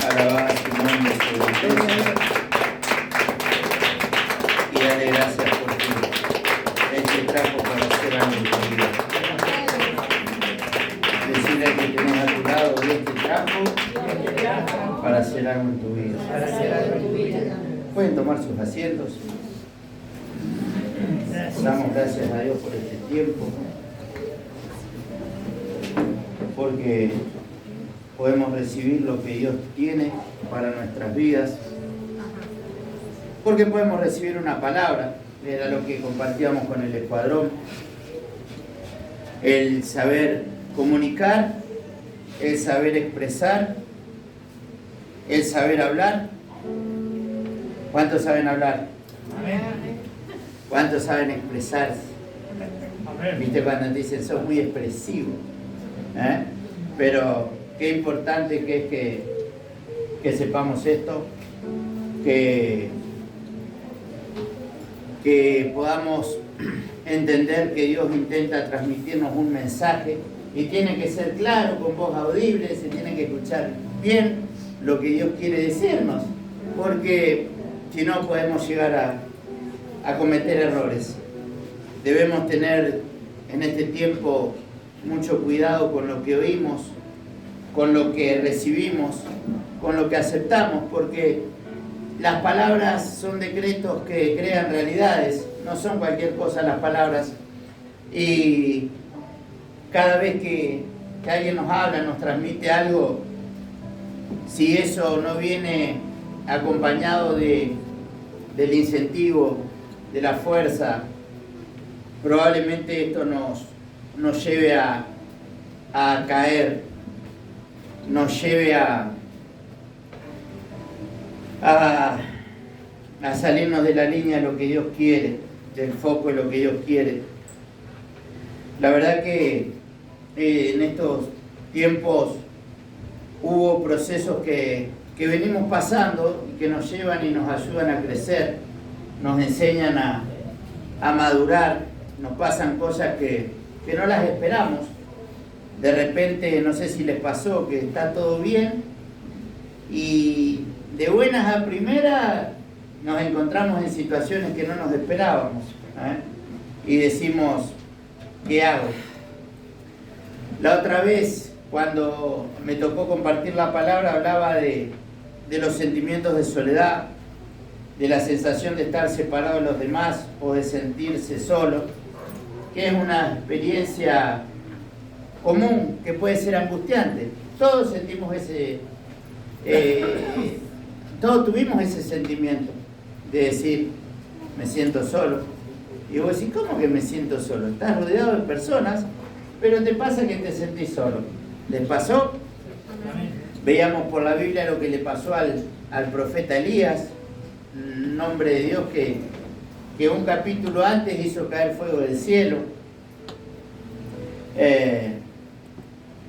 Alabad su nombre sobre todo y dale gracias porque Él te trajo para hacer algo en tu vida. Decirle al que tenés a tu lado, Dios te trajo para hacer algo en tu vida. Pueden tomar sus asientos. Damos gracias a Dios por este tiempo, porque podemos recibir lo que Dios tiene para nuestras vidas, porque podemos recibir una palabra, era lo que compartíamos con el escuadrón, el saber comunicar, el saber expresar, el saber hablar. ¿Cuántos saben hablar? ¿Cuántos saben expresarse? ¿Viste cuando te dicen, sos muy expresivo? Pero qué importante que es que sepamos esto, que podamos entender que Dios intenta transmitirnos un mensaje y tiene que ser claro, con voz audible, se tiene que escuchar bien lo que Dios quiere decirnos, porque si no podemos llegar a cometer errores. Debemos tener en este tiempo mucho cuidado con lo que oímos, con lo que recibimos, con lo que aceptamos, porque las palabras son decretos que crean realidades, no son cualquier cosa las palabras, y cada vez que alguien nos habla, nos transmite algo, si eso no viene acompañado del incentivo, de la fuerza, probablemente esto nos lleve a caer, nos lleve a salirnos de la línea de lo que Dios quiere, del foco de lo que Dios quiere. La verdad que en estos tiempos hubo procesos que venimos pasando y que nos llevan y nos ayudan a crecer, nos enseñan a madurar, nos pasan cosas que no las esperamos. De repente, no sé si les pasó, que está todo bien y de buenas a primeras nos encontramos en situaciones que no nos esperábamos, y decimos, ¿qué hago? La otra vez, cuando me tocó compartir la palabra, hablaba de los sentimientos de soledad, de la sensación de estar separado de los demás o de sentirse solo, que es una experiencia común que puede ser angustiante. Todos sentimos todos tuvimos ese sentimiento de decir, me siento solo. Y vos decís, ¿cómo que me siento solo? Estás rodeado de personas, pero te pasa que te sentís solo. ¿Les pasó? Veíamos por la Biblia lo que le pasó al profeta Elías, nombre de Dios que un capítulo antes hizo caer fuego del cielo.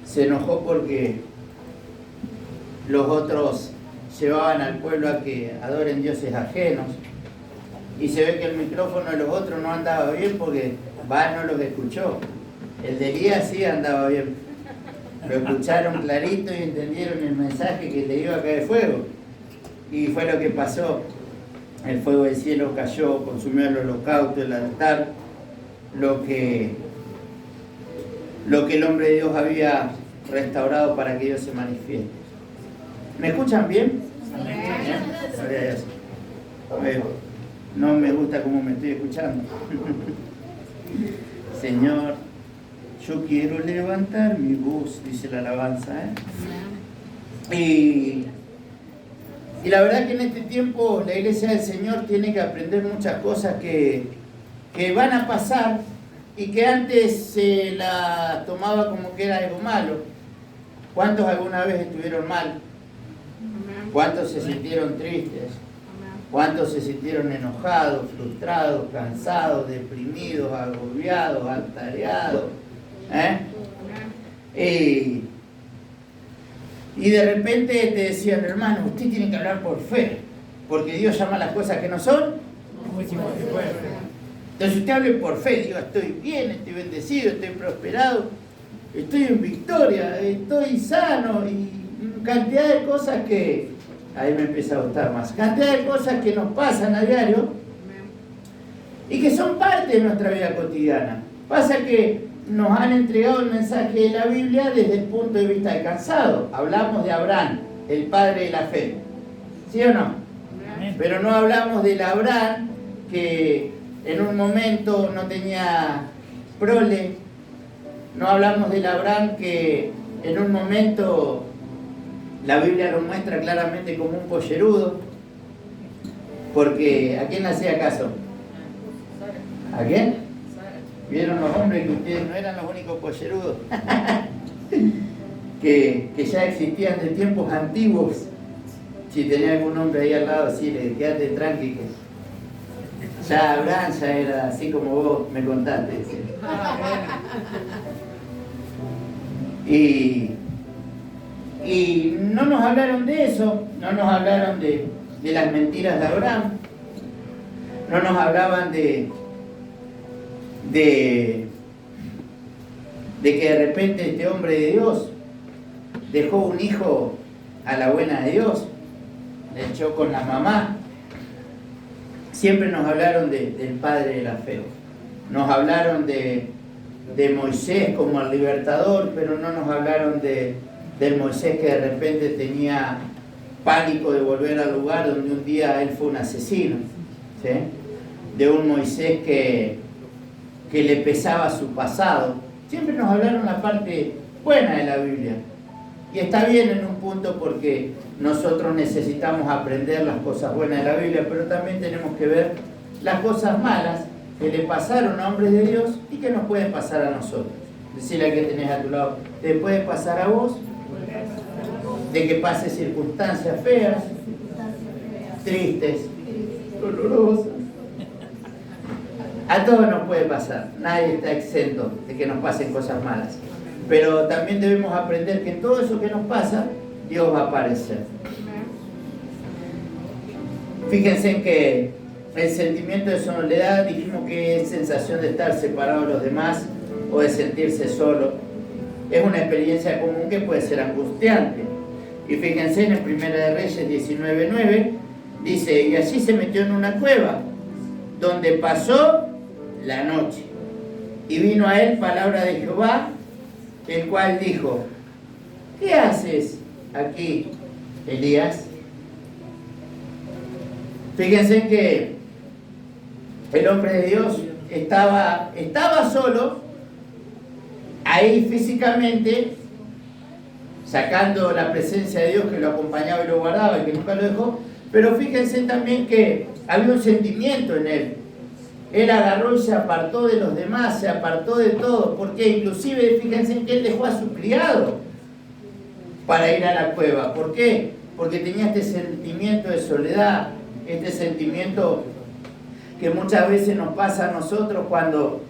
Se enojó porque los otros llevaban al pueblo a que adoren dioses ajenos, y se ve que el micrófono de los otros no andaba bien porque no los escuchó. El de Elías sí andaba bien, lo escucharon clarito y entendieron el mensaje, que le iba a caer fuego, y fue lo que pasó. El fuego del cielo cayó, consumió el holocausto, el altar, lo que el hombre de Dios había restaurado para que Dios se manifieste. ¿Me escuchan bien? No me gusta cómo me estoy escuchando. Señor, yo quiero levantar mi voz, dice la alabanza, Y la verdad que en este tiempo la Iglesia del Señor tiene que aprender muchas cosas que van a pasar y que antes se la tomaba como que era algo malo. ¿Cuántos alguna vez estuvieron mal? ¿Cuántos se sintieron tristes? ¿Cuántos se sintieron enojados, frustrados, cansados, deprimidos, agobiados, atareados? Y de repente te decían, hermano, usted tiene que hablar por fe, porque Dios llama las cosas que no son. Entonces usted hable por fe, diga, estoy bien, estoy bendecido, estoy prosperado, estoy en victoria, estoy sano, y cantidad de cosas que, ahí me empieza a gustar más, cantidad de cosas que nos pasan a diario y que son parte de nuestra vida cotidiana. Pasa que nos han entregado el mensaje de la Biblia desde el punto de vista alcanzado. Hablamos de Abraham, el padre de la fe, ¿sí o no? Pero no hablamos del Abraham que en un momento no tenía prole. No hablamos del Abraham que en un momento la Biblia lo muestra claramente como un pollerudo. Porque ¿a quién le hacía caso? ¿A quién? ¿Vieron los hombres que ustedes no eran los únicos pollerudos? que ya existían de tiempos antiguos. Si tenía algún hombre ahí al lado, sí, le quedate tranqui, que ya Abraham ya era así como vos me contaste. ¿Sí? Y no nos hablaron de eso, no nos hablaron de las mentiras de Abraham, no nos hablaban de que de repente este hombre de Dios dejó un hijo a la buena de Dios, le echó con la mamá. Siempre nos hablaron del padre de la fe, nos hablaron de Moisés como el libertador, pero no nos hablaron del Moisés que de repente tenía pánico de volver al lugar donde un día él fue un asesino, ¿sí? De un Moisés que le pesaba su pasado. Siempre nos hablaron la parte buena de la Biblia. Y está bien en un punto porque nosotros necesitamos aprender las cosas buenas de la Biblia, pero también tenemos que ver las cosas malas que le pasaron a hombres de Dios y que nos pueden pasar a nosotros. Decirle a que tenés a tu lado, ¿te puede pasar a vos? De que pase circunstancias feas, tristes, dolorosas. A todos nos puede pasar, nadie está exento de que nos pasen cosas malas. Pero también debemos aprender que en todo eso que nos pasa, Dios va a aparecer. Fíjense en que el sentimiento de soledad, dijimos que es sensación de estar separado de los demás o de sentirse solo. Es una experiencia común que puede ser angustiante. Y fíjense en el 1 de Reyes 19:9, dice, y allí se metió en una cueva, donde pasó la noche. Y vino a él palabra de Jehová, el cual dijo, ¿qué haces aquí, Elías? Fíjense que el hombre de Dios estaba solo, ahí físicamente, sacando la presencia de Dios que lo acompañaba y lo guardaba y que nunca lo dejó, pero fíjense también que había un sentimiento en él. Él agarró y se apartó de los demás, se apartó de todo, porque inclusive fíjense que él dejó a su criado para ir a la cueva. ¿Por qué? Porque tenía este sentimiento de soledad, este sentimiento que muchas veces nos pasa a nosotros cuando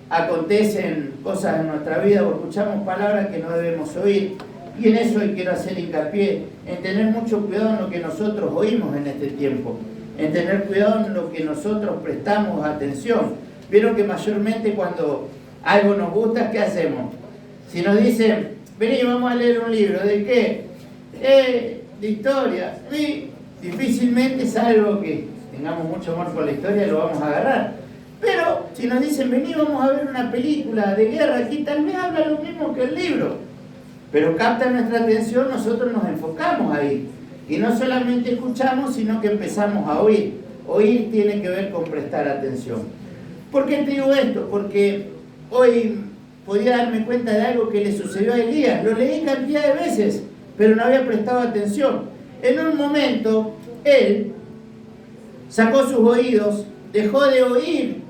acontecen cosas en nuestra vida o escuchamos palabras que no debemos oír. Y en eso quiero hacer hincapié, en tener mucho cuidado en lo que nosotros oímos en este tiempo, en tener cuidado en lo que nosotros prestamos atención. Vieron que mayormente cuando algo nos gusta, ¿qué hacemos? Si nos dicen, vení, vamos a leer un libro, ¿de qué? De historia. Y difícilmente es algo que tengamos mucho amor por la historia, lo vamos a agarrar. Pero si nos dicen, vení, vamos a ver una película de guerra, aquí tal vez habla lo mismo que el libro. Pero capta nuestra atención, nosotros nos enfocamos ahí. Y no solamente escuchamos, sino que empezamos a oír. Oír tiene que ver con prestar atención. ¿Por qué te digo esto? Porque hoy podía darme cuenta de algo que le sucedió a Elías. Lo leí cantidad de veces, pero no había prestado atención. En un momento, él sacó sus oídos, dejó de oír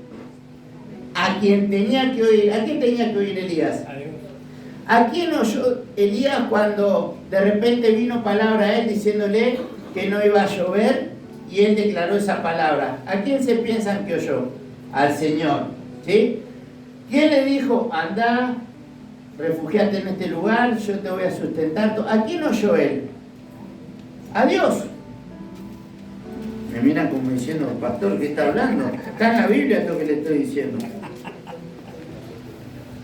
a quien tenía que oír. ¿A quién tenía que oír Elías? ¿A quién oyó Elías cuando de repente vino palabra a él diciéndole que no iba a llover y él declaró esa palabra? ¿A quién se piensan que oyó? Al Señor, ¿sí? ¿Quién le dijo, anda, refugiate en este lugar, yo te voy a sustentar? ¿A quién oyó él? A Dios. Me miran como diciendo, pastor, ¿qué está hablando? Está en la Biblia esto que le estoy diciendo.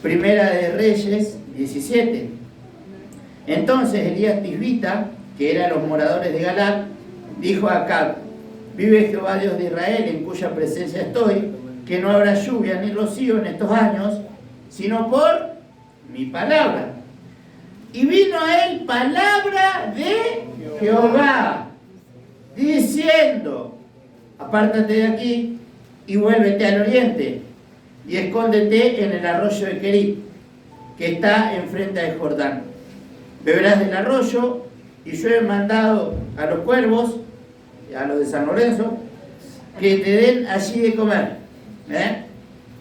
Primera de Reyes 17. Entonces Elías Tisbita, que era los moradores de Galaad, dijo a Acab: vive Jehová Dios de Israel, en cuya presencia estoy, que no habrá lluvia ni rocío en estos años, sino por mi palabra. Y vino a él palabra de Jehová, diciendo: apártate de aquí y vuélvete al oriente, y escóndete en el arroyo de Querit, que está enfrente del Jordán. Beberás del arroyo, y yo he mandado a los cuervos, a los de San Lorenzo, que te den allí de comer.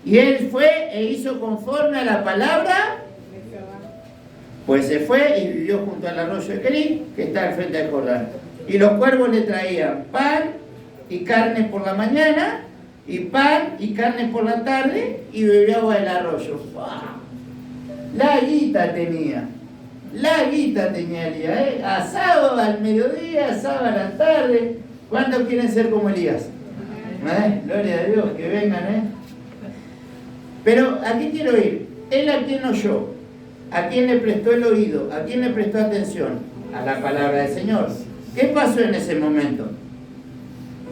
Y él fue e hizo conforme a la palabra, pues se fue y vivió junto al arroyo de Querit, que está al frente del Jordán. Y los cuervos le traían pan y carne por la mañana, y pan y carne por la tarde, y bebió agua del arroyo. ¡Wow! La guita tenía Elías, asado al mediodía, asado a la tarde. ¿Cuántos quieren ser como Elías? Gloria a Dios, que vengan, Pero ¿a qué quiero ir? Él a quién oyó, a quién le prestó el oído, a quién le prestó atención, a la palabra del Señor. ¿Qué pasó en ese momento?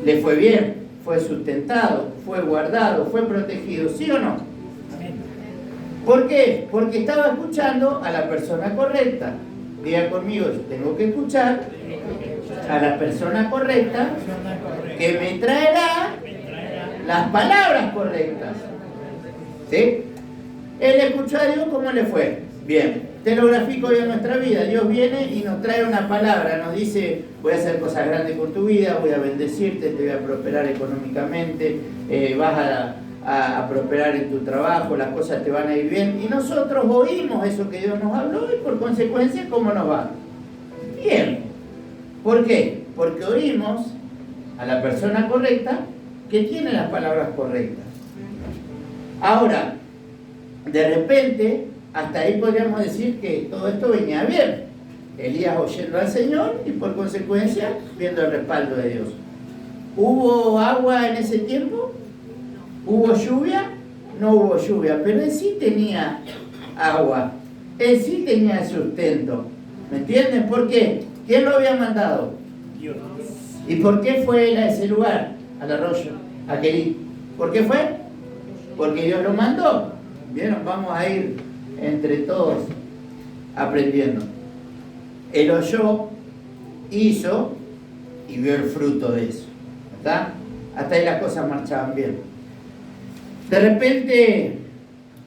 Le fue bien, fue sustentado, fue guardado, fue protegido, ¿sí o no? ¿Por qué? Porque estaba escuchando a la persona correcta. Diga conmigo, yo tengo que escuchar a la persona correcta que me traerá las palabras correctas. ¿Sí? Él escuchó a Dios, ¿cómo le fue? Bien. Te lo grafico hoy en nuestra vida. Dios viene y nos trae una palabra, nos dice: voy a hacer cosas grandes con tu vida, voy a bendecirte, te voy a prosperar económicamente, vas a prosperar en tu trabajo, las cosas te van a ir bien. Y nosotros oímos eso que Dios nos habló y por consecuencia, ¿cómo nos va? Bien. ¿Por qué? Porque oímos a la persona correcta que tiene las palabras correctas. Ahora, de repente, hasta ahí podríamos decir que todo esto venía bien. Elías oyendo al Señor y por consecuencia viendo el respaldo de Dios. ¿Hubo agua en ese tiempo? ¿Hubo lluvia? No hubo lluvia, pero él sí tenía agua. Él sí tenía sustento. ¿Me entienden? ¿Por qué? ¿Quién lo había mandado? Dios. ¿Y por qué fue él a ese lugar? Al arroyo, a Querit. ¿Por qué fue? Porque Dios lo mandó. ¿Vieron? Vamos a ir entre todos aprendiendo. Él oyó, hizo y vio el fruto de eso. ¿Está? Hasta ahí las cosas marchaban bien. De repente,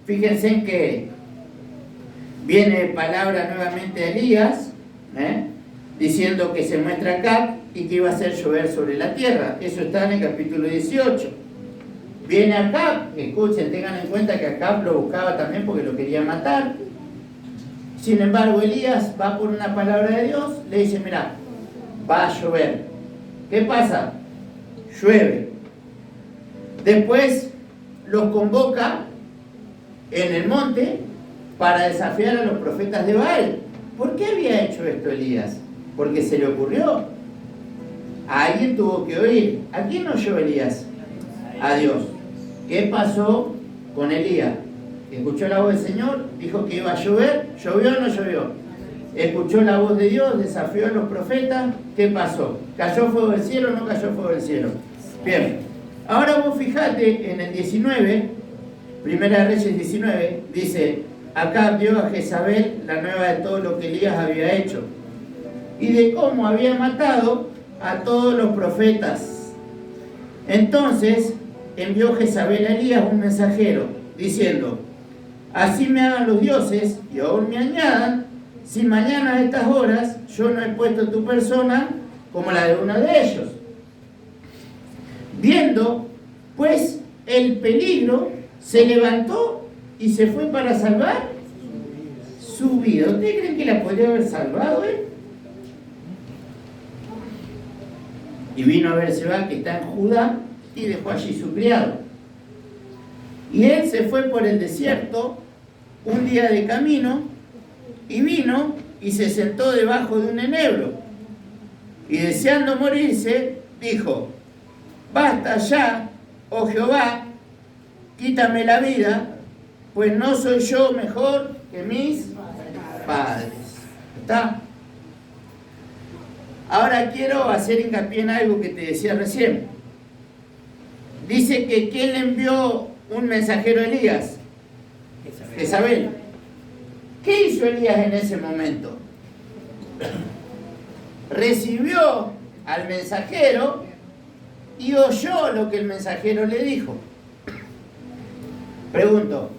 fíjense en que viene palabra nuevamente de Elías, diciendo que se muestra acá y que iba a hacer llover sobre la tierra. Eso está en el capítulo 18. Viene Acab, escuchen, tengan en cuenta que Acab lo buscaba también porque lo quería matar. Sin embargo, Elías va por una palabra de Dios, le dice: mira, va a llover. ¿Qué pasa? Llueve. Después los convoca en el monte para desafiar a los profetas de Baal. ¿Por qué había hecho esto Elías? Porque se le ocurrió. A alguien tuvo que oír. ¿A quién oyó Elías? A Dios. ¿Qué pasó con Elías? Escuchó la voz del Señor, dijo que iba a llover. ¿Llovió o no llovió? Escuchó la voz de Dios, desafió a los profetas. ¿Qué pasó? ¿Cayó fuego del cielo o no cayó fuego del cielo? Bien. Ahora vos fijate en el 19, Primera de Reyes 19, dice: Acab dio a Jezabel la nueva de todo lo que Elías había hecho y de cómo había matado a todos los profetas. Entonces envió Jezabel a Elías un mensajero, diciendo: así me hagan los dioses y aún me añadan, si mañana a estas horas yo no he puesto tu persona como la de uno de ellos. Viendo pues el peligro, se levantó y se fue para salvar su vida. ¿Ustedes creen que la podría haber salvado él? Y vino a Berseba, que está en Judá, y dejó allí su criado. Y él se fue por el desierto un día de camino, y vino y se sentó debajo de un enebro. Y deseando morirse, dijo: basta ya, oh Jehová, quítame la vida, pues no soy yo mejor que mis padres. ¿Está? Ahora quiero hacer hincapié en algo que te decía recién. Dice que ¿quién le envió un mensajero a Elías? Jezabel. ¿Qué hizo Elías en ese momento? Recibió al mensajero y oyó lo que el mensajero le dijo. Pregunto,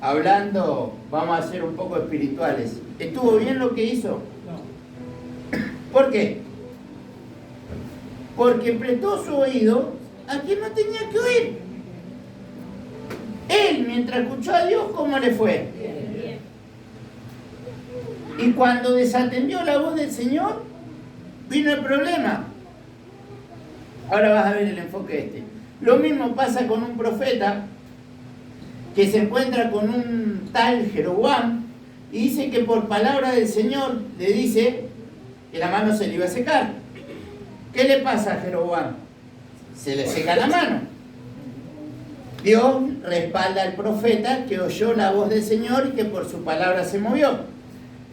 hablando, vamos a ser un poco espirituales, ¿estuvo bien lo que hizo? No. ¿Por qué? Porque prestó su oído a quien no tenía que oír. Él, mientras escuchó a Dios, ¿cómo le fue? Bien. Y cuando desatendió la voz del Señor, vino el problema. Ahora vas a ver el enfoque este. Lo mismo pasa con un profeta que se encuentra con un tal Jeroboam y dice que por palabra del Señor le dice que la mano se le iba a secar. ¿Qué le pasa a Jeroboam? Se le seca la mano. Dios respalda al profeta que oyó la voz del Señor y que por su palabra se movió.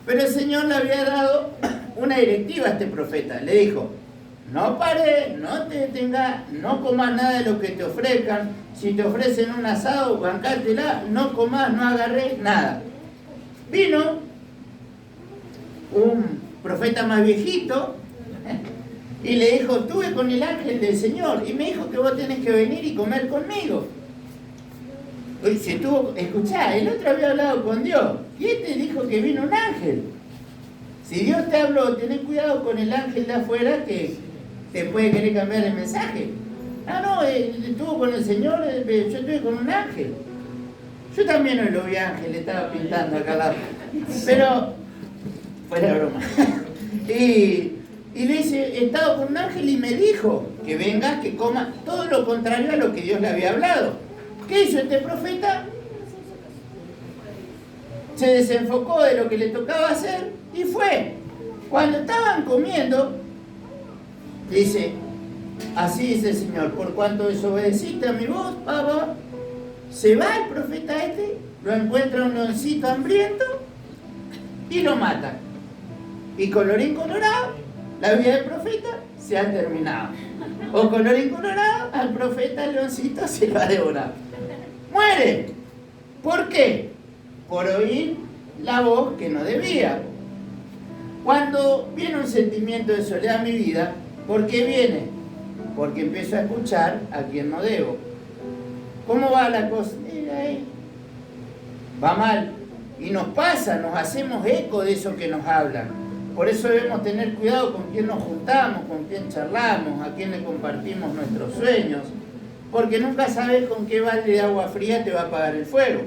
Pero el Señor le había dado una directiva a este profeta. Le dijo, no pares, no te detengas, no comas nada de lo que te ofrezcan. Si te ofrecen un asado, bancártela, no comas, no agarres nada. Vino un profeta más viejito y le dijo, estuve con el ángel del Señor y me dijo que vos tenés que venir y comer conmigo. Escuchá, el otro había hablado con Dios y este dijo que vino un ángel. Si Dios te habló, tenés cuidado con el ángel de afuera que te puede querer cambiar el mensaje. No, estuvo con el Señor, yo estuve con un ángel. Yo también hoy lo vi ángel, le estaba pintando acá al lado. Pero, fuera broma. Y le dice, he estado con un ángel y me dijo que vengas, que comas, todo lo contrario a lo que Dios le había hablado. ¿Qué hizo este profeta? Se desenfocó de lo que le tocaba hacer y fue. Cuando estaban comiendo, dice, así dice el Señor, por cuanto desobedeciste a mi voz, papá, se va el profeta este, lo encuentra un leoncito hambriento y lo mata. Y colorín colorado, la vida del profeta se ha terminado. O colorín colorado, al profeta el leoncito se lo ha devorado. Muere. ¿Por qué? Por oír la voz que no debía. Cuando viene un sentimiento de soledad a mi vida, ¿por qué viene? Porque empiezo a escuchar a quien no debo. ¿Cómo va la cosa? Va mal. Y nos pasa, nos hacemos eco de eso que nos hablan. Por eso debemos tener cuidado con quién nos juntamos, con quién charlamos, a quién le compartimos nuestros sueños. Porque nunca sabes con qué balde de agua fría te va a apagar el fuego.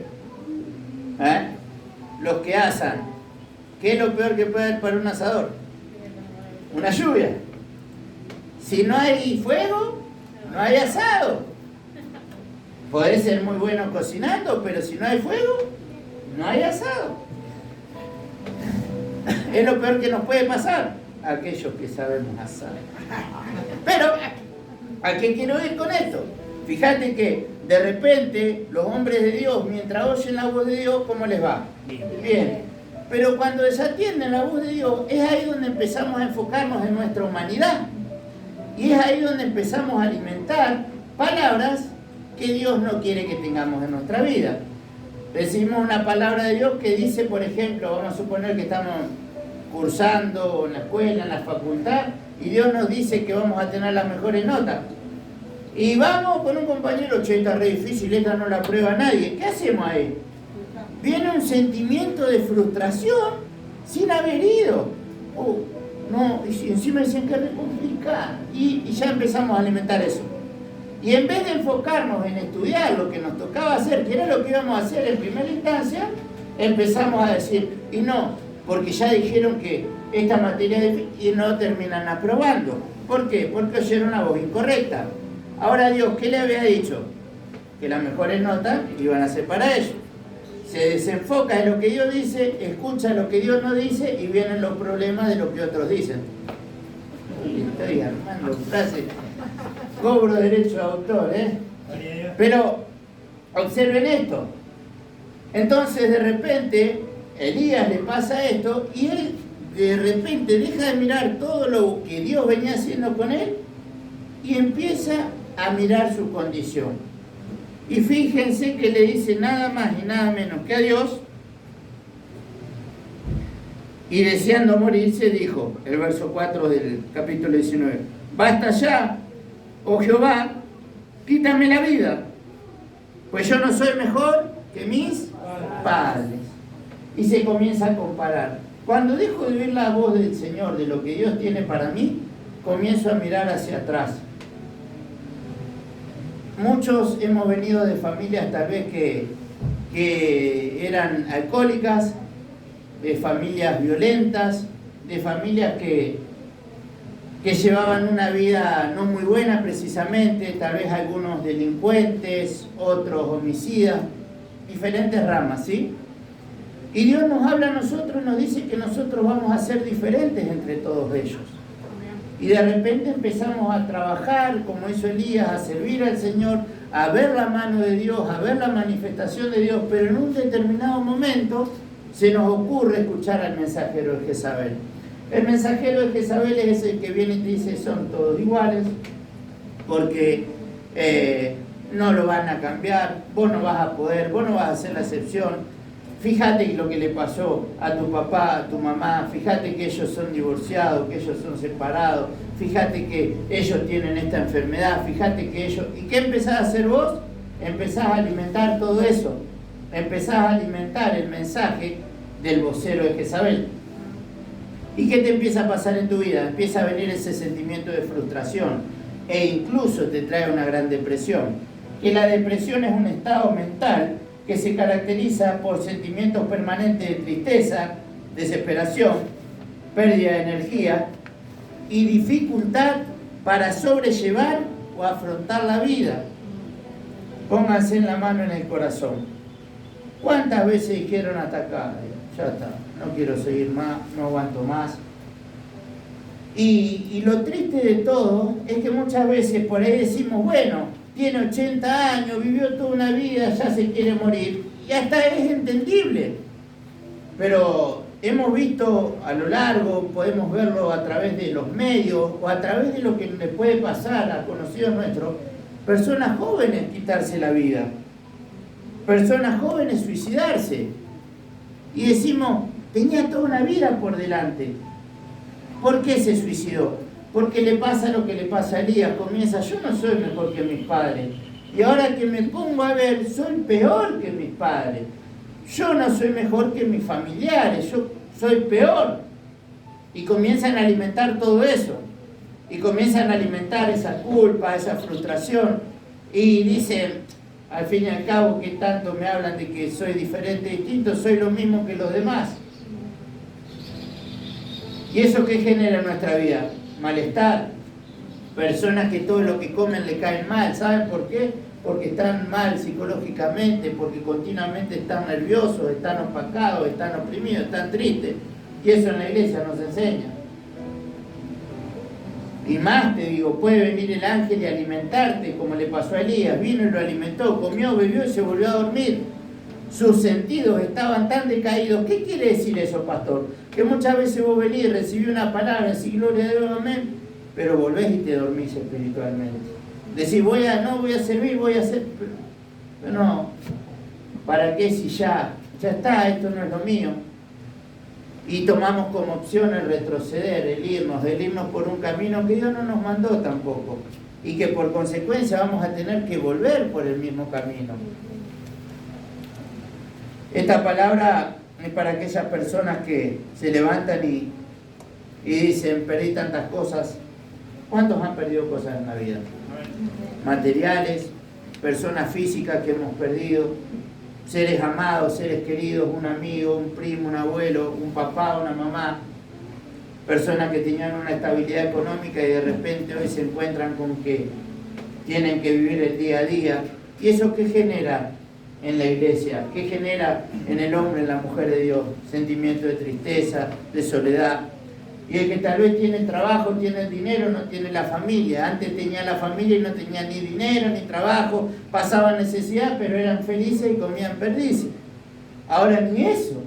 Los que asan. ¿Qué es lo peor que puede haber para un asador? Una lluvia. Si no hay fuego, no hay asado. Podés ser muy bueno cocinando, pero si no hay fuego, no hay asado. Es lo peor que nos puede pasar a aquellos que sabemos asar. Pero, ¿a qué quiero ir con esto? Fíjate que de repente los hombres de Dios, mientras oyen la voz de Dios, ¿cómo les va? Bien. Pero cuando desatienden la voz de Dios, es ahí donde empezamos a enfocarnos en nuestra humanidad. Y es ahí donde empezamos a alimentar palabras que Dios no quiere que tengamos en nuestra vida. Decimos una palabra de Dios que dice, por ejemplo, vamos a suponer que estamos cursando en la escuela, en la facultad, y Dios nos dice que vamos a tener las mejores notas. Y vamos con un compañero, che, esta es re difícil, esta no la prueba nadie. ¿Qué hacemos ahí? Viene un sentimiento de frustración sin haber ido. No, y encima dicen que es re complicado. Y ya empezamos a alimentar eso. Y en vez de enfocarnos en estudiar lo que nos tocaba hacer, que era lo que íbamos a hacer en primera instancia, empezamos a decir, y no, porque ya dijeron que esta materia es difícil y no terminan aprobando. ¿Por qué? Porque oyeron una voz incorrecta. Ahora Dios, ¿qué le había dicho? Que las mejores notas iban a ser para ellos. Se desenfoca en lo que Dios dice, escucha lo que Dios no dice y vienen los problemas de lo que otros dicen. Estoy armando frases. cobro derecho de autor, ¿eh? Pero observen esto. Entonces de repente Elías le pasa esto y él de repente deja de mirar todo lo que Dios venía haciendo con él y empieza a mirar su condición. Y fíjense que le dice nada más y nada menos que a Dios, y deseando morirse dijo, el verso 4 del capítulo 19, basta ya, oh Jehová, quítame la vida, pues yo no soy mejor que mis padres. Y se comienza a comparar. Cuando dejo de oír la voz del Señor, de lo que Dios tiene para mí, comienzo a mirar hacia atrás. Muchos hemos venido de familias tal vez que eran alcohólicas, de familias violentas, de familias que llevaban una vida no muy buena precisamente, tal vez algunos delincuentes, otros homicidas, diferentes ramas, ¿sí? Y Dios nos habla a nosotros y nos dice que nosotros vamos a ser diferentes entre todos ellos. Y de repente empezamos a trabajar, como hizo Elías, a servir al Señor, a ver la mano de Dios, a ver la manifestación de Dios, pero en un determinado momento se nos ocurre escuchar al mensajero de Jezabel. El mensajero de Jezabel es el que viene y te dice, son todos iguales, porque no lo van a cambiar, vos no vas a poder, vos no vas a ser la excepción. Fíjate lo que le pasó a tu papá, a tu mamá, fíjate que ellos son divorciados, que ellos son separados, fíjate que ellos tienen esta enfermedad, fíjate que ellos... ¿Y qué empezás a hacer vos? Empezás a alimentar todo eso, empezás a alimentar el mensaje del vocero de Jezabel. ¿Y qué te empieza a pasar en tu vida? Empieza a venir ese sentimiento de frustración e incluso te trae una gran depresión. Que la depresión es un estado mental que se caracteriza por sentimientos permanentes de tristeza, desesperación, pérdida de energía y dificultad para sobrellevar o afrontar la vida. Pónganse en la mano en el corazón. ¿Cuántas veces dijeron hasta acá? Ya está, no quiero seguir más, no aguanto más. Y lo triste de todo es que muchas veces por ahí decimos, bueno, tiene 80 años, vivió toda una vida, ya se quiere morir. Y hasta es entendible. Pero hemos visto a lo largo, podemos verlo a través de los medios o a través de lo que le puede pasar a conocidos nuestros, personas jóvenes quitarse la vida, personas jóvenes suicidarse. Y decimos, tenía toda una vida por delante. ¿Por qué se suicidó? Porque le pasa lo que le pasa a Elías, comienza, yo no soy mejor que mis padres, y ahora que me pongo a ver, soy peor que mis padres, yo no soy mejor que mis familiares, yo soy peor, y comienzan a alimentar todo eso, y comienzan a alimentar esa culpa, esa frustración, y dicen, al fin y al cabo, que tanto me hablan de que soy diferente, distinto, soy lo mismo que los demás. ¿Y eso qué genera en nuestra vida? Malestar, personas que todo lo que comen le caen mal. ¿Saben por qué? Porque están mal psicológicamente, porque continuamente están nerviosos, están opacados, están oprimidos, están tristes. Y eso en la iglesia nos enseña. Y más te digo, puede venir el ángel y alimentarte, como le pasó a Elías. Vino y lo alimentó, comió, bebió y se volvió a dormir. Sus sentidos estaban tan decaídos. ¿Qué quiere decir eso, pastor? Que muchas veces vos venís, recibís una palabra, decís gloria a Dios, amén, pero volvés y te dormís espiritualmente. Decís, voy a servir, voy a hacer... Pero no, ¿para qué si ya está, esto no es lo mío? Y tomamos como opción el retroceder, el irnos por un camino que Dios no nos mandó tampoco. Y que por consecuencia vamos a tener que volver por el mismo camino. Esta palabra es para aquellas personas que se levantan y dicen, perdí tantas cosas. ¿Cuántos han perdido cosas en la vida? Materiales, personas físicas que hemos perdido, seres amados, seres queridos, un amigo, un primo, un abuelo, un papá, una mamá, personas que tenían una estabilidad económica y de repente hoy se encuentran con que tienen que vivir el día a día. ¿Y eso qué genera en la iglesia? ¿Qué genera en el hombre, en la mujer de Dios? Sentimiento de tristeza, de soledad. Y el que tal vez tiene trabajo, tiene dinero, no tiene la familia. Antes tenía la familia y no tenía ni dinero, ni trabajo, pasaban necesidad, pero eran felices y comían perdices. Ahora ni eso.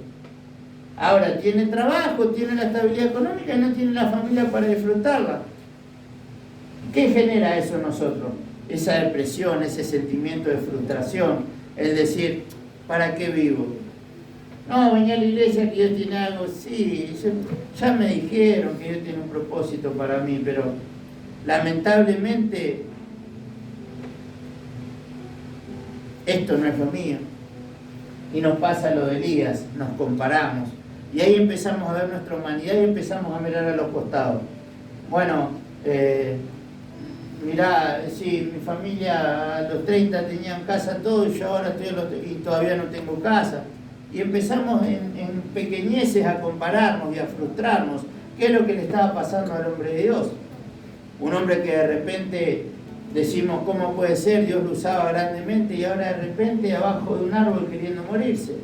Ahora tiene trabajo, tiene la estabilidad económica y no tiene la familia para disfrutarla. ¿Qué genera eso en nosotros? Esa depresión, ese sentimiento de frustración, el decir, ¿para qué vivo? No, venía a la iglesia que Dios tiene algo, sí, ya me dijeron que Dios tiene un propósito para mí, pero lamentablemente esto no es lo mío. Y nos pasa lo de Elías, nos comparamos. Y ahí empezamos a ver nuestra humanidad y empezamos a mirar a los costados. Bueno, mirá, sí, mi familia a los 30 tenían casa todo y yo ahora y todavía no tengo casa. Y empezamos en pequeñeces a compararnos y a frustrarnos. ¿Qué es lo que le estaba pasando al hombre de Dios? Un hombre que de repente decimos, ¿cómo puede ser? Dios lo usaba grandemente y ahora de repente abajo de un árbol queriendo morirse.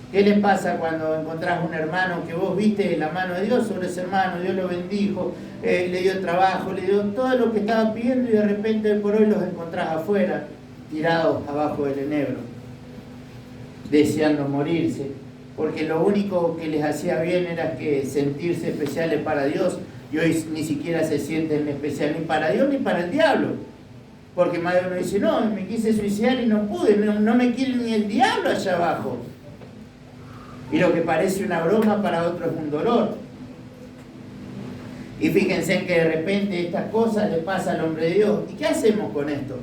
¿Qué le pasa cuando encontrás un hermano que vos viste la mano de Dios sobre ese hermano? Dios lo bendijo, le dio trabajo, le dio todo lo que estaba pidiendo y de repente por hoy los encontrás afuera, tirados abajo del enebro, deseando morirse, porque lo único que les hacía bien era que sentirse especiales para Dios, y hoy ni siquiera se sienten especiales ni para Dios ni para el diablo, porque más de uno dice, no, me quise suicidar y no pude, no me quiere ni el diablo allá abajo, y lo que parece una broma para otro es un dolor. Y fíjense que de repente estas cosas le pasa al hombre de Dios. ¿Y qué hacemos con esto?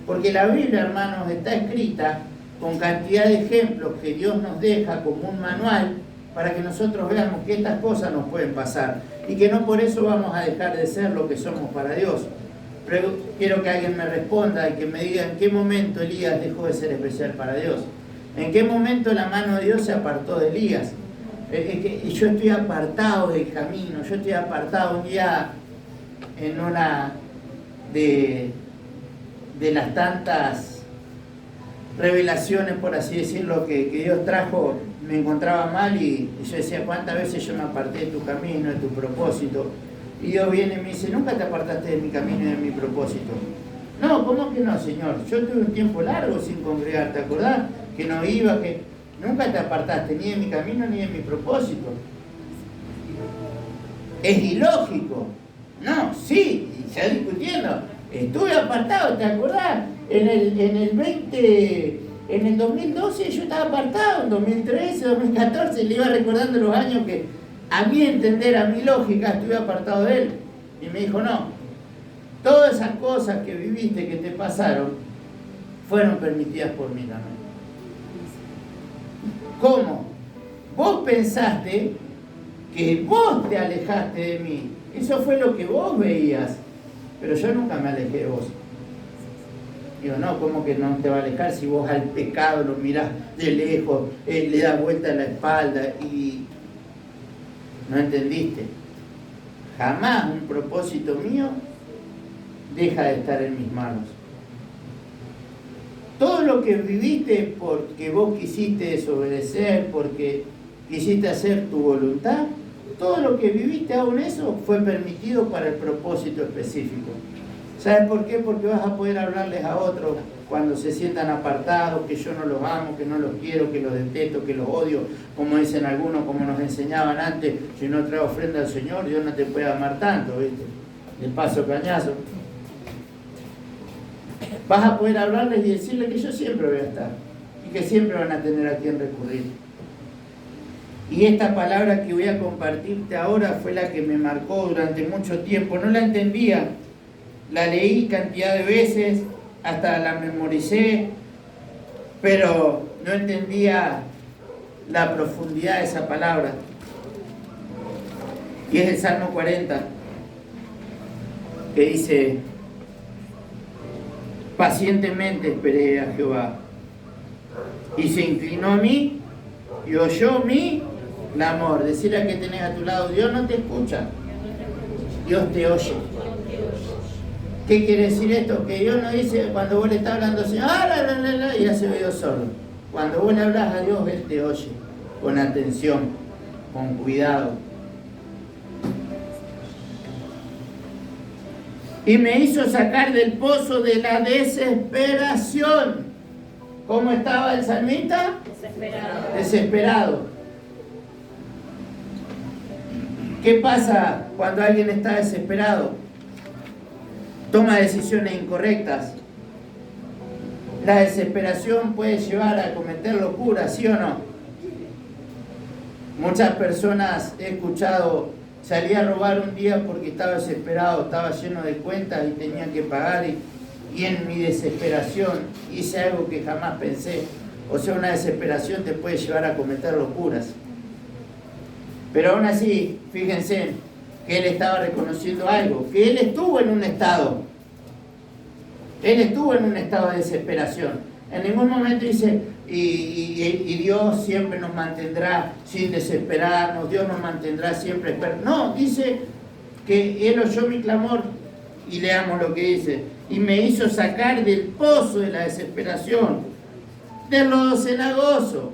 Porque la Biblia, hermanos, está escrita con cantidad de ejemplos que Dios nos deja como un manual para que nosotros veamos que estas cosas nos pueden pasar y que no por eso vamos a dejar de ser lo que somos para Dios. Pero quiero que alguien me responda y que me diga en qué momento Elías dejó de ser especial para Dios. ¿En qué momento la mano de Dios se apartó de Elías? Yo estoy apartado del camino, yo estoy apartado un día en una de las tantas revelaciones, por así decirlo, que Dios trajo, me encontraba mal y yo decía, ¿cuántas veces yo me aparté de tu camino, de tu propósito? Y Dios viene y me dice, ¿nunca te apartaste de mi camino y de mi propósito? No, ¿cómo que no, Señor? Yo tuve un tiempo largo sin congregar, ¿te acordás? Que no iba, que nunca te apartaste ni de mi camino ni de mi propósito. Es ilógico. No, sí, ya discutiendo. Estuve apartado, ¿te acordás? En el 2012 yo estaba apartado, en 2013, 2014, le iba recordando los años que a mi entender, a mi lógica, estuve apartado de él. Y me dijo, no, todas esas cosas que viviste, que te pasaron, fueron permitidas por mí también. ¿Cómo? Vos pensaste que vos te alejaste de mí. Eso fue lo que vos veías. Pero yo nunca me alejé de vos. Digo, no, ¿cómo que no te va a alejar si vos al pecado lo mirás de lejos, le das vuelta a la espalda y no entendiste? Jamás un propósito mío deja de estar en mis manos. Todo lo que viviste porque vos quisiste desobedecer, porque quisiste hacer tu voluntad, todo lo que viviste aún eso fue permitido para el propósito específico. ¿Sabes por qué? Porque vas a poder hablarles a otros cuando se sientan apartados, que yo no los amo, que no los quiero, que los detesto, que los odio, como dicen algunos, como nos enseñaban antes, si no traes ofrenda al Señor, Dios no te puede amar tanto, ¿viste? De paso cañazo. Vas a poder hablarles y decirles que yo siempre voy a estar y que siempre van a tener a quien recurrir. Y esta palabra que voy a compartirte ahora fue la que me marcó durante mucho tiempo. No la entendía, la leí cantidad de veces, hasta la memoricé, pero no entendía la profundidad de esa palabra. Y es el Salmo 40, que dice: pacientemente esperé a Jehová, y se inclinó a mí y oyó mi clamor. Decirle a que tenés a tu lado, Dios no te escucha, Dios te oye. ¿Qué quiere decir esto? Que Dios no dice cuando vos le estás hablando, Señor, y hace oído sordo. Cuando vos le hablas a Dios, Él te oye con atención, con cuidado. y me hizo sacar del pozo de la desesperación. ¿Cómo estaba el salmista? Desesperado. Desesperado. ¿Qué pasa cuando alguien está desesperado? Toma decisiones incorrectas. La desesperación puede llevar a cometer locuras, ¿sí o no? Muchas personas he escuchado, salí a robar un día porque estaba desesperado, estaba lleno de cuentas y tenía que pagar y en mi desesperación hice algo que jamás pensé. O sea, una desesperación te puede llevar a cometer locuras. Pero aún así, fíjense que él estaba reconociendo algo, que él estuvo en un estado. Él estuvo en un estado de desesperación. En ningún momento dice, y Dios siempre nos mantendrá sin desesperarnos, Dios nos mantendrá siempre esperando. No, dice que Él oyó mi clamor, y leamos lo que dice, y me hizo sacar del pozo de la desesperación, del lodo cenagoso.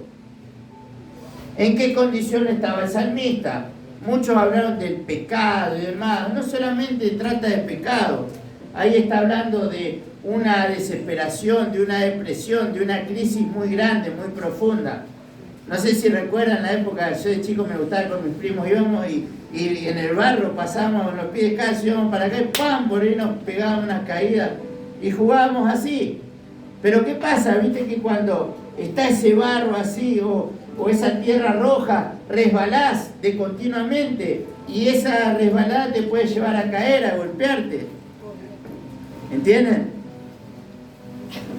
¿En qué condición estaba el salmista? Muchos hablaron del pecado y demás. No solamente trata de pecado, ahí está hablando de una desesperación, de una depresión, de una crisis muy grande, muy profunda. No sé si recuerdan la época, yo de chico me gustaba con mis primos, íbamos y en el barro pasábamos con los pies descalzos, íbamos para acá y ¡pam! Por ahí nos pegaban unas caídas y jugábamos así. Pero ¿qué pasa? Viste que cuando está ese barro así o esa tierra roja, resbalás de continuamente y esa resbalada te puede llevar a caer, a golpearte. ¿Entienden?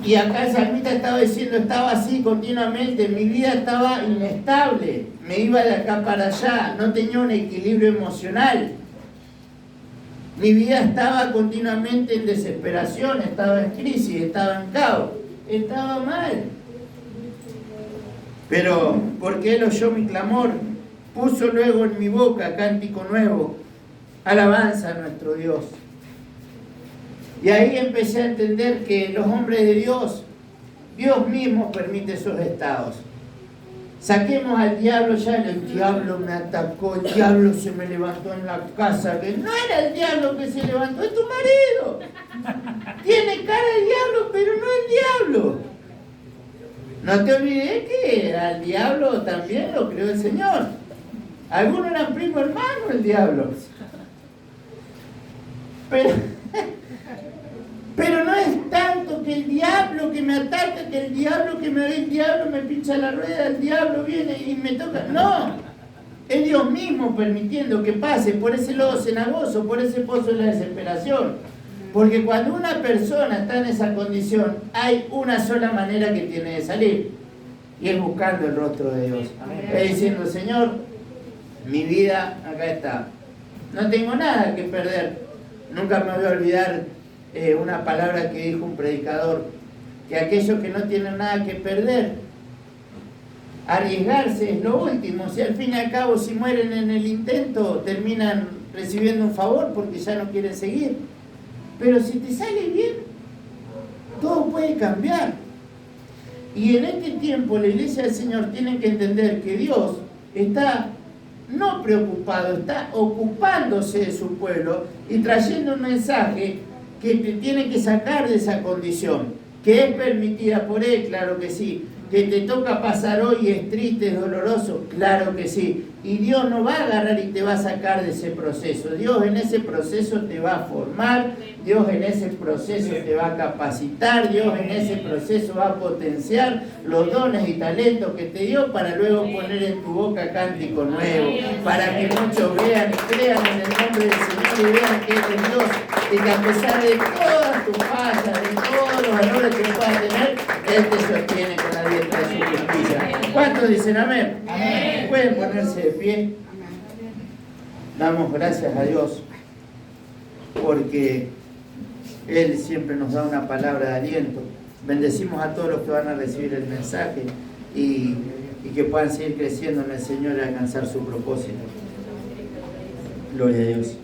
Y acá el salmista estaba diciendo, estaba así continuamente, mi vida estaba inestable, me iba de acá para allá, no tenía un equilibrio emocional. Mi vida estaba continuamente en desesperación, estaba en crisis, estaba en caos, estaba mal. Pero porque Él oyó mi clamor, puso luego en mi boca cántico nuevo, alabanza a nuestro Dios. Y ahí empecé a entender que los hombres de Dios, Dios mismo permite esos estados. Saquemos al diablo ya, el diablo me atacó, el diablo se me levantó en la casa, que no era el diablo que se levantó, es tu marido. Tiene cara de diablo, pero no el diablo. No te olvides que al diablo también lo creó el Señor. Algunos eran primo hermano el diablo. Pero no es tanto que el diablo que me ataca, que el diablo que me ve, el diablo me pincha la rueda, el diablo viene y me toca. No, es Dios mismo permitiendo que pase por ese lodo cenagoso, por ese pozo de la desesperación. Porque cuando una persona está en esa condición, hay una sola manera que tiene de salir, y es buscando el rostro de Dios. Es diciendo, Señor, mi vida acá está, no tengo nada que perder. Nunca me voy a olvidar una palabra que dijo un predicador, que aquellos que no tienen nada que perder, arriesgarse es lo último. Si al fin y al cabo, si mueren en el intento, terminan recibiendo un favor porque ya no quieren seguir. Pero si te sale bien, todo puede cambiar. Y en este tiempo la iglesia del Señor tiene que entender que Dios está no preocupado, está ocupándose de su pueblo y trayendo un mensaje que te tiene que sacar de esa condición, que es permitida por Él, claro que sí, que te toca pasar hoy, es triste, es doloroso, claro que sí, y Dios no va a agarrar y te va a sacar de ese proceso. Dios en ese proceso te va a formar, Dios en ese proceso te va a capacitar, Dios en ese proceso va a potenciar los dones y talentos que te dio para luego poner en tu boca cántico nuevo, para que muchos vean y crean en el nombre del Señor y vean que es Dios y que a pesar de todas tus fallas, de todos los errores que puedas tener, Él te sostiene con la diestra de su justicia. ¿Cuántos dicen amén? Amén. Pueden ponerse de pie. Damos gracias a Dios porque Él siempre nos da una palabra de aliento. Bendecimos a todos los que van a recibir el mensaje y que puedan seguir creciendo en el Señor y alcanzar su propósito. Gloria a Dios.